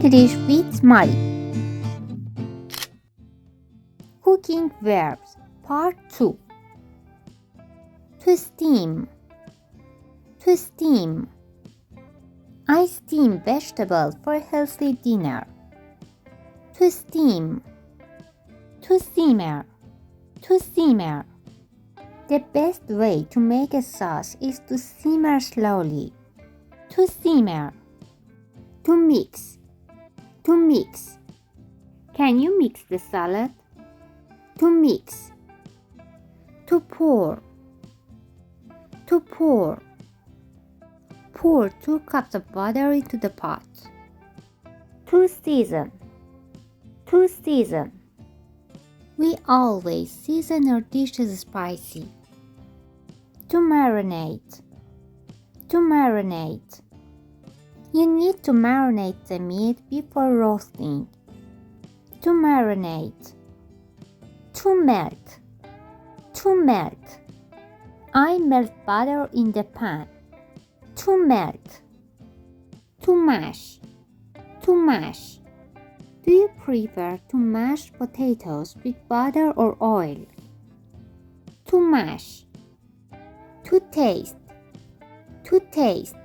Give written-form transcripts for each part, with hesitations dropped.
English with Mari. Cooking verbs Part 2. To steam. To steam. I steam vegetables for a healthy dinner. To steam. To simmer. To simmer. The best way to make a sauce is to simmer slowly. To simmer. To mix. To mix. Can you mix the salad? To mix. To pour. To pour. Pour 2 cups of water into the pot. To season. To season. We always season our dishes spicy. To marinate. To marinate. You need to marinate the meat before roasting. To marinate. To melt. To melt. I melt butter in the pan. To melt. To mash. To mash. Do you prefer to mash potatoes with butter or oil? To mash. To taste. To taste.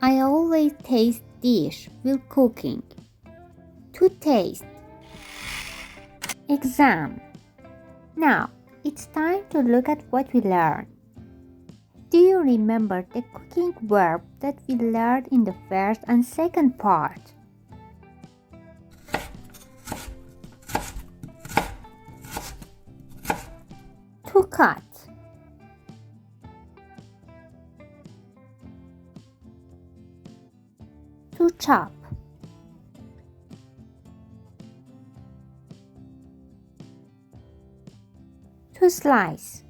I always taste dish while cooking. To taste. Exam. Now, it's time to look at what we learned. Do you remember the cooking verb that we learned in the first and second part? To cut. To chop. To slice.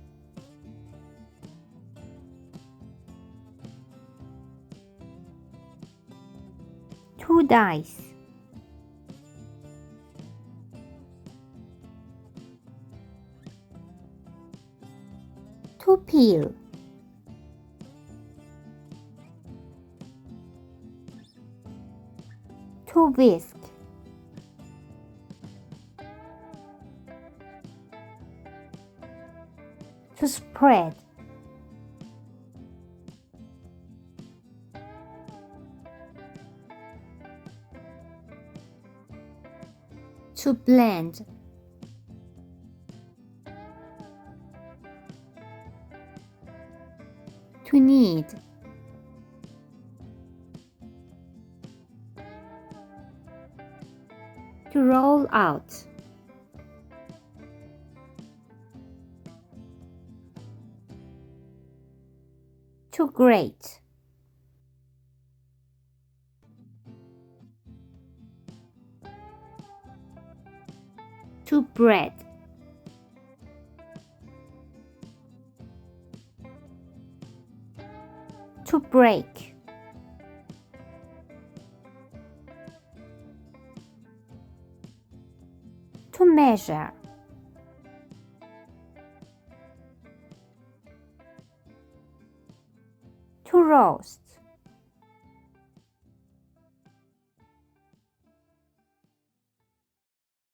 To dice. To peel. To whisk. To spread. To blend. To knead. To roll out. To grate. To bread. To break. To measure. To roast.